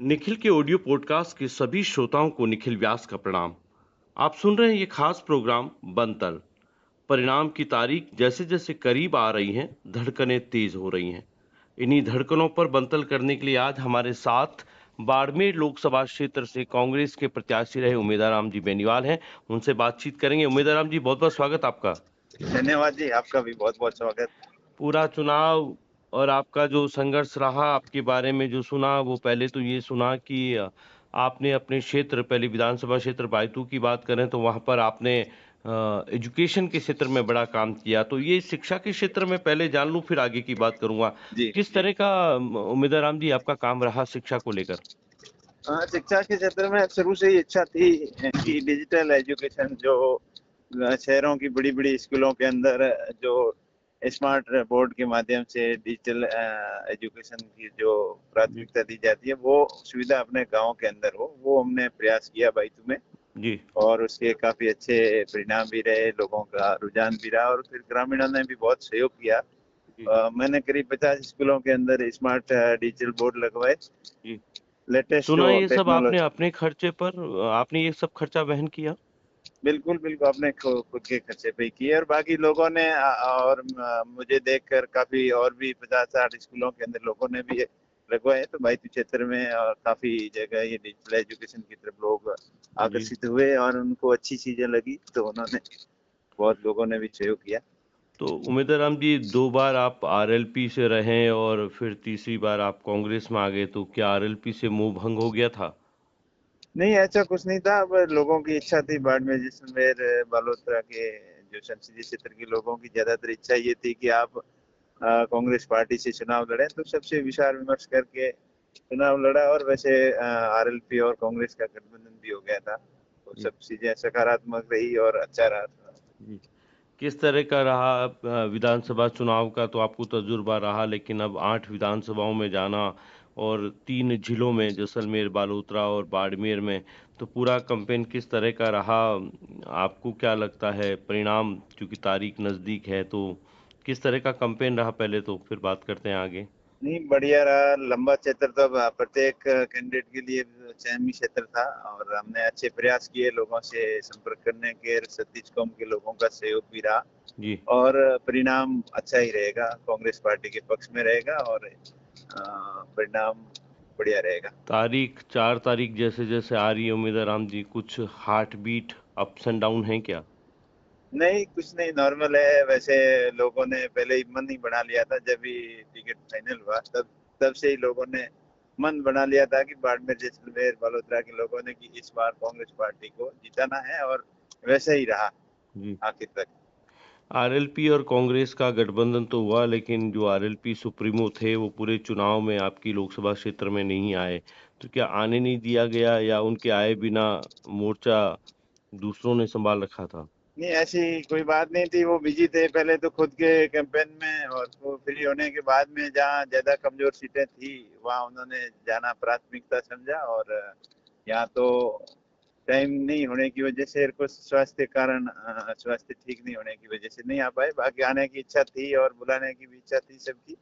निखिल के audio podcast के सभी श्रोताओं को निखिल व्यास का प्रणाम। आप सुन रहे हैं ये खास प्रोग्राम बनतल। परिणाम की तारीख जैसे जैसे करीब आ रही हैं, धड़कनें तेज हो रही हैं। इन्हीं धड़कनों पर बनतल करने के लिए आज हमारे साथ बाड़मेर लोकसभा क्षेत्र से कांग्रेस के प्रत्याशी रहे उमेदाराम जी बेनीवाल हैं। उनसे बातचीत करेंगे। उमेदाराम जी, बहुत बहुत स्वागत आपका। धन्यवाद जी, आपका भी बहुत बहुत स्वागत। पूरा चुनाव और आपका जो संघर्ष रहा, आपके बारे में जो सुना, वो पहले तो ये सुना कि आपने अपने क्षेत्र, पहले विधानसभा क्षेत्र बायतू की बात करें तो वहां पर आपने एजुकेशन के क्षेत्र में बड़ा काम किया। तो ये शिक्षा के क्षेत्र में पहले जान लूं, फिर आगे की बात करूंगा। जी किस जी। तरह का उमेदराम जी आपका काम रहा शिक्षा को लेकर? शिक्षा के क्षेत्र में शुरू से ही इच्छा थी कि डिजिटल एजुकेशन जो शहरों की बड़ी बड़ी स्कूलों के अंदर जो स्मार्ट बोर्ड के माध्यम से डिजिटल एजुकेशन की जो जी प्राथमिकता दी जाती है वो सुविधा अपने गांव के अंदर हो, वो हमने प्रयास किया बाईतू में। जी और उसके काफी अच्छे परिणाम भी रहे, लोगों का रुझान भी रहा और फिर ग्रामीणों ने भी बहुत सहयोग किया। जी मैंने करीब 50 स्कूलों के अंदर स्मार्ट डिजिटल बोर्ड लगवाए, जी। लेटेस्ट जो सुना ये सब आपने टेक्नोलॉजी। अपने खर्चे पर, आपने ये सब खर्चा वहन किया? बिल्कुल बिल्कुल, अपने खुद के खर्चे पे किए और बाकी लोगों ने और मुझे देखकर काफी और भी 50-60 स्कूलों के अंदर लोगों ने भी लगवाए। तो बाईतू क्षेत्र में काफी जगह ये डिजिटल एजुकेशन की तरफ लोग जी। आकर्षित हुए और उनको अच्छी चीजें लगी, तो उन्होंने बहुत लोगों ने भी सहयोग किया। तो उमेदराम जी, 2 बार आप आरएलपी से रहे और फिर तीसरी बार आप कांग्रेस में आ गए, तो क्या आरएलपी से मोह भंग हो गया था? नहीं, ऐसा कुछ नहीं था। अब लोगों की इच्छा थी बाड़मेर जैसलमेर बालोतरा के जो संसदीय क्षेत्र के लोगों की ज्यादातर इच्छा ये थी कि आप कांग्रेस पार्टी से चुनाव लड़े, तो सबसे विचार विमर्श करके चुनाव लड़ा और वैसे आरएलपी और कांग्रेस का गठबंधन भी हो गया था, तो जी सब चीजें सकारात्मक रही और अच्छा रहा। जी। किस तरह का रहा विधानसभा चुनाव का? तो आपको तजुर्बा रहा, लेकिन अब 8 विधानसभाओं में जाना और 3 जिलों में, जैसलमेर, बालोतरा और बाड़मेर में, तो पूरा कैंपेन किस तरह का रहा? आपको क्या लगता है परिणाम, क्योंकि तारीख नज़दीक है, तो किस तरह का कैंपेन रहा पहले, तो फिर बात करते हैं आगे। नहीं, बढ़िया रहा। लंबा क्षेत्र तो अब प्रत्येक कैंडिडेट के लिए चयन क्षेत्र था और हमने अच्छे प्रयास किए लोगों से संपर्क करने के, सतीश कौम के लोगों का सहयोग भी रहा जी। और परिणाम अच्छा ही रहेगा, कांग्रेस पार्टी के पक्ष में रहेगा और परिणाम बढ़िया रहेगा। तारीख 4 तारीख जैसे जैसे आ रही है उमेदराम जी, कुछ heart beat ups and down है क्या? नहीं, कुछ नहीं, नॉर्मल है। वैसे लोगों ने पहले ही मन ही बना लिया था, जब भी टिकट फाइनल हुआ तब तब से ही लोगों ने मन बना लिया था कि बाड़मेर जैसलमेर बालोतरा के लोगों ने कि इस बार कांग्रेस पार्टी को जिताना है और वैसे ही रहा जी। आखिर तक। आरएलपी और कांग्रेस का गठबंधन तो हुआ, लेकिन जो आरएलपी सुप्रीमो थे वो पूरे चुनाव में आपकी लोकसभा क्षेत्र में नहीं आए। तो क्या आने नहीं दिया गया, या उनके आए बिना मोर्चा दूसरों ने संभाल रखा था? नहीं, ऐसी कोई बात नहीं थी। वो बिजी थे पहले तो खुद के कैंपेन में, और वो फ्री होने के बाद में जहाँ ज्यादा कमजोर सीटें थी वहाँ उन्होंने जाना प्राथमिकता समझा। और यहाँ तो टाइम नहीं होने की वजह से, कुछ स्वास्थ्य कारण, स्वास्थ्य ठीक नहीं होने की वजह से नहीं आ पाए। बाकी आने की इच्छा थी और बुलाने की भी इच्छा थी सबकी।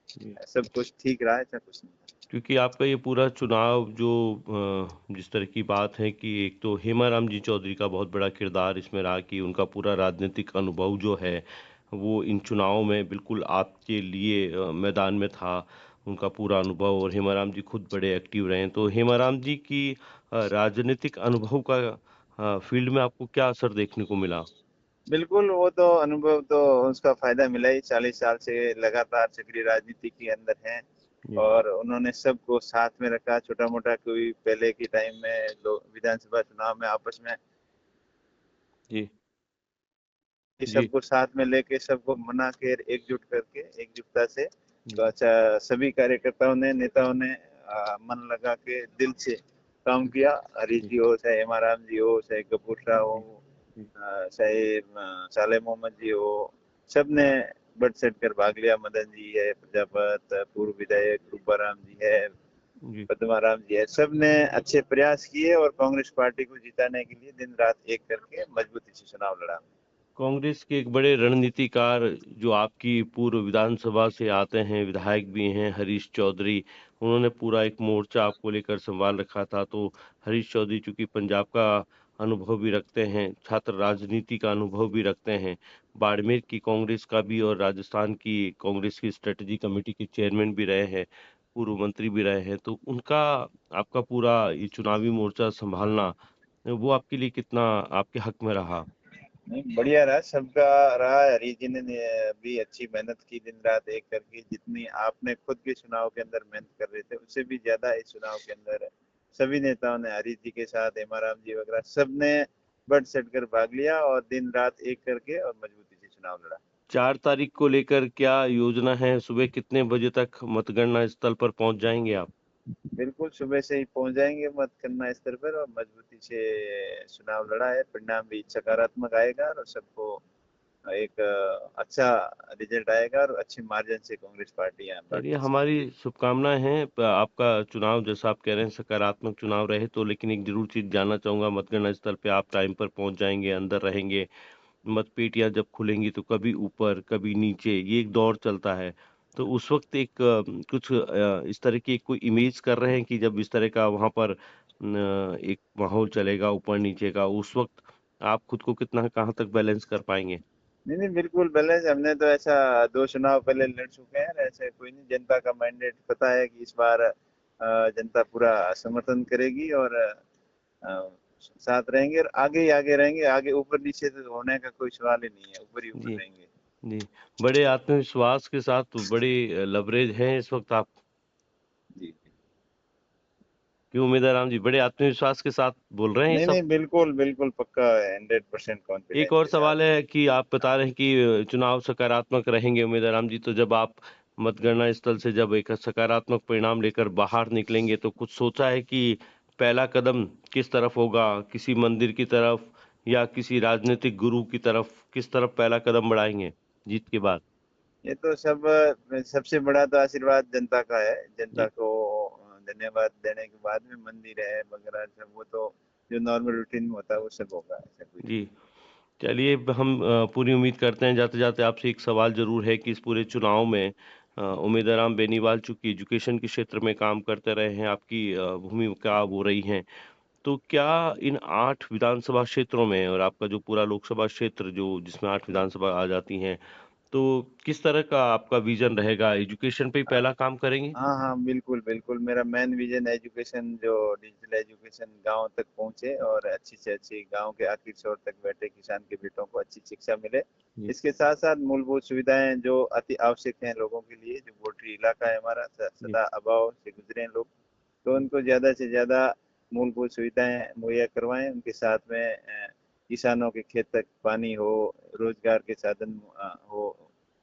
जी। सब कुछ ठीक रहा, ऐसा कुछ नहीं। क्योंकि आपका ये पूरा चुनाव जो जिस तरह की बात है कि एक तो हेमाराम जी चौधरी का बहुत बड़ा किरदार इसमें रहा, कि उनका पूरा राजनीतिक अनुभव जो है वो इन चुनावों में बिल्कुल आपके लिए मैदान में था। उनका पूरा अनुभव, और हेमाराम जी खुद बड़े एक्टिव रहे हैं। तो हेमाराम जी की राजनीतिक अनुभव का फील्ड में आपको क्या असर देखने को मिला? बिल्कुल, वो तो अनुभव तो उसका फायदा मिला ही। 40 साल से लगातार सक्रिय राजनीति के अंदर हैं जी और उन्होंने सबको साथ में रखा। छोटा मोटा कोई पहले के टाइम में लोग विधानसभा चुनाव में आपस में जी जी सबको साथ में लेके सबको मना के एकजुट करके एकजुटता से, तो जी अच्छा सभी कार्यकर्ताओं ने, नेताओं ने मन लगा के दिल से काम किया। हरीश जी जी हो, चाहे हेमाराम जी हो, चाहे कपूर शाह हो, जी जी चाहे साले मोहम्मद जी हो, सब ने बढ़ चढ़ कर भाग लिया। मदन जी है प्रजापत, पूर्व विधायक रूपाराम जी है, जी। पद्माराम जी है, सब ने अच्छे प्रयास किए और कांग्रेस पार्टी को जिताने के लिए दिन रात एक करके मजबूती से चुनाव लड़ा। कांग्रेस के एक बड़े रणनीतिकार जो आपकी पूर्व विधानसभा से आते हैं, विधायक भी हैं, हरीश चौधरी, उन्होंने पूरा एक मोर्चा आपको लेकर संभाल रखा था। तो हरीश चौधरी चूंकि पंजाब का अनुभव भी रखते हैं, छात्र राजनीति का अनुभव भी रखते हैं, बाड़मेर की कांग्रेस का भी और राजस्थान की कांग्रेस की स्ट्रेटजी कमेटी के चेयरमैन भी रहे हैं, पूर्व मंत्री भी रहे हैं। तो उनका आपका पूरा ये चुनावी मोर्चा संभालना, वो आपके लिए कितना आपके हक में रहा? नहीं, बढ़िया रहा, सबका रहा। हरी जी ने भी अच्छी मेहनत की, दिन रात एक करके। जितनी आपने खुद के चुनाव के अंदर मेहनत कर रहे थे, उससे भी ज्यादा इस चुनाव के अंदर सभी नेताओं ने, हरी जी के साथ हेमाराम जी वगैरह, सबने बढ़ चढ़ कर भाग लिया और दिन रात एक करके और मजबूती से चुनाव लड़ा। 4 तारीख को लेकर क्या योजना है? सुबह कितने बजे तक मतगणना स्थल पर पहुंच जाएंगे आप? बिल्कुल सुबह से ही पहुंच जाएंगे मतगणना स्थल पर और मजबूती से चुनाव लड़ा है। परिणाम भी सकारात्मक आएगा और सबको एक अच्छा रिजल्ट आएगा और अच्छी मार्जिन से कांग्रेस पार्टी यहाँ पर चलिए, जीत हमारी सकती है। शुभकामनाएं हैं। आपका चुनाव जैसा आप कह रहे हैं सकारात्मक चुनाव रहे तो, लेकिन एक जरूर चीज जानना चाहूंगा, मतगणना स्थल पे आप टाइम पर पहुंच जाएंगे, अंदर रहेंगे? मतपेटियां जब खुलेंगी तो कभी ऊपर कभी नीचे, ये एक दौर चलता है। तो उस वक्त एक कुछ इस तरह की कोई इमेज कर रहे हैं कि जब इस तरह का वहां पर एक माहौल चलेगा ऊपर नीचे का, उस वक्त आप खुद को कितना कहाँ तक बैलेंस कर पाएंगे? नहीं नहीं, बिल्कुल बैलेंस। हमने तो ऐसा दो चुनाव पहले लड़ चुके हैं, ऐसे कोई नहीं। जनता का मैंडेट पता है कि इस बार जनता पूरा समर्थन करेगी और साथ रहेंगे और आगे ही आगे रहेंगे। आगे ऊपर नीचे तो होने का कोई सवाल ही नहीं है, ऊपर ही ऊपर जी। रहेंगे। जी। बड़े आत्मविश्वास के साथ, बड़े लवरेज हैं इस वक्त आप। जी। क्यों उम्मीदवार राम जी बड़े आत्मविश्वास के साथ बोल रहे हैं ये नहीं सब? नहीं, बिल्कुल बिल्कुल पक्का, 100% एक कॉन्फिडेंस और के साथ। सवाल है कि आप बता रहे हैं कि चुनाव सकारात्मक रहेंगे उम्मीदवार राम जी, तो जब आप मतगणना स्थल से जब एक सकारात्मक परिणाम लेकर बाहर निकलेंगे तो कुछ सोचा है कि पहला कदम किस तरफ होगा? किसी मंदिर की तरफ या किसी राजनीतिक गुरु की तरफ, किस तरफ पहला कदम बढ़ाएंगे जीत के बाद? ये तो सब, सबसे बड़ा तो आशीर्वाद जनता का है। जनता जी। को धन्यवाद देने के बाद में मंदिर है वगैरह सब, वो तो जो नॉर्मल रूटीन में होता है वो सब होगा, ऐसा कोई नहीं। जी। चलिए, हम पूरी उम्मीद करते हैं। जाते-जाते आपसे एक सवाल ज़रूर है कि इस पूरे चुनाव में उम्मीदवार बेनीवाल चूँकि एजुकेशन के क्षेत्र में काम करते रहे हैं, आपकी भूमिका वो रही हैं। तो क्या इन 8 विधानसभा क्षेत्रों में और आपका जो पूरा लोकसभा क्षेत्र जो जिसमें 8 विधानसभा आ जाती हैं, तो किस तरह का आपका विज़न रहेगा? एजुकेशन पे ही हाँ पहला काम करेंगे? हाँ हाँ, बिल्कुल बिल्कुल। मेरा मेन विजन एजुकेशन, जो डिजिटल एजुकेशन गांव तक पहुंचे और अच्छी से अच्छी गांव के आखिर छोर तक बैठे किसान के बेटों को अच्छी शिक्षा मिले। जी। इसके साथ साथ मूलभूत सुविधाएं जो अति आवश्यक हैं लोगों के लिए, जो पोल्ट्री इलाका है हमारा, जी। सदा अभाव से गुजरे हैं लोग, तो जी। उनको ज्यादा से ज्यादा मूलभूत सुविधाएं मुहैया करवाएं। उनके साथ में किसानों के खेत तक पानी हो, रोजगार के साधन हो,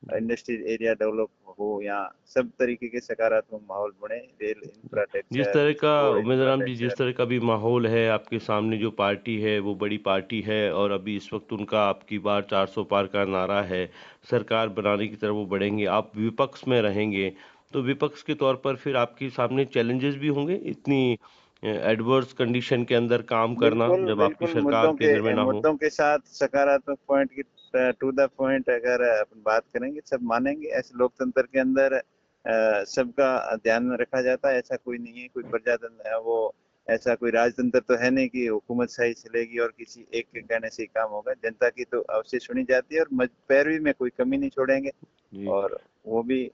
जी। इंडस्ट्रियल एरिया डेवलप हो, यहाँ सब तरीके के सकारात्मक माहौल बने। रेल जी। जिस इंफ्रास्ट्रक्चर, तरह का रोड उमेदवार राम जी, जिस इंफ्रास्ट्रक्चर। तरह का भी माहौल है, आपके सामने जो पार्टी है वो बड़ी पार्टी है और अभी इस वक्त उनका आपकी बार 400 पार का नारा है, सरकार बनाने की तरफ वो बढ़ेंगे, आप विपक्ष में रहेंगे। तो विपक्ष के तौर पर फिर आपके सामने चैलेंजेस भी होंगे इतनी एडवर्स कंडीशन के अंदर काम करना बिल्कुल जब आपकी बिल्कुल, सरकार केंद्र में ना हो। मुद्दों के साथ सकारात्मक पॉइंट की, टू द पॉइंट अगर अपन बात करेंगे सब मानेंगे। ऐसे लोकतंत्र के अंदर सबका ध्यान में रखा जाता है। ऐसा कोई नहीं है, कोई प्रजातंत्र है वो, ऐसा कोई राजतंत्र तो है नहीं कि हुकूमत सही चलेगी और किसी एक के कहने से ही काम होगा। जनता की तो अवश्य सुनी जाती है और पैरवी में कोई कमी नहीं छोड़ेंगे। जी। और वो भी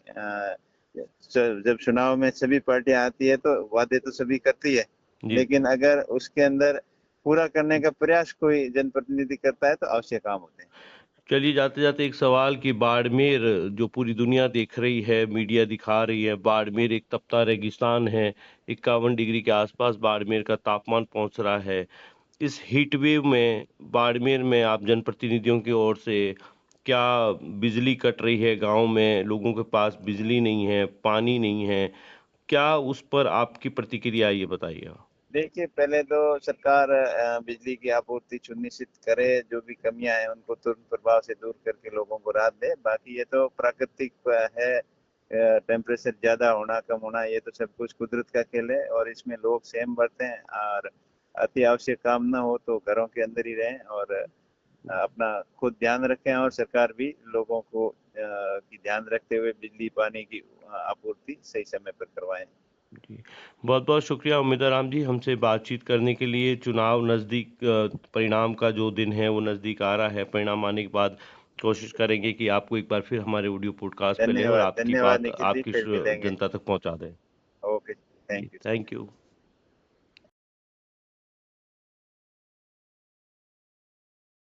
जब चुनाव में सभी पार्टियां आती है तो वादे तो सभी करती है, जी। लेकिन अगर उसके अंदर पूरा करने का प्रयास कोई जनप्रतिनिधि करता है तो अवश्य काम होते हैं। चलिए, जाते-जाते एक सवाल कि बाड़मेर जो पूरी दुनिया देख रही है, मीडिया दिखा रही है, बाड़मेर एक तपता रेगिस्तान है, 51 डिग्री के आसपास बाड़मेर का तापमान पहुंच रहा है। इस हीट वेव में बाड़मेर में आप जनप्रतिनिधियों की ओर से क्या बिजली कट रही है गांव में, लोगों के पास बिजली नहीं है, पानी नहीं है, क्या उस पर आपकी प्रतिक्रिया है, ये बताइए आप? देखिए, पहले तो सरकार बिजली की आपूर्ति सुनिश्चित करे, जो भी कमियां हैं उनको तुरंत प्रभाव से दूर करके लोगों को राहत दे। बाकी ये तो प्राकृतिक है, टेम्परेचर ज्यादा होना कम होना, ये तो सब कुछ कुदरत का खेल है और इसमें लोग सेम बढ़ते हैं। और अति आवश्यक काम ना हो तो घरों के अंदर ही रहें और अपना खुद ध्यान रखें और सरकार भी लोगों को की ध्यान रखते हुए बिजली पानी की आपूर्ति सही समय पर करवाएं। जी, बहुत-बहुत शुक्रिया उम्मीदवार राम जी हमसे बातचीत करने के लिए। चुनाव नज़दीक परिणाम का जो दिन है वो नज़दीक आ रहा है। परिणाम आने के बाद कोशिश करेंगे कि आपको एक बार फिर हमारे ऑडियो पॉडकास्ट पे लें और धन्यवाद, आपकी धन्यवाद बात निखिल जी, आपकी फिर मिलेंगे। जनता तक पहुँचा दें। ओके, जी, थैंक यू। Thank you.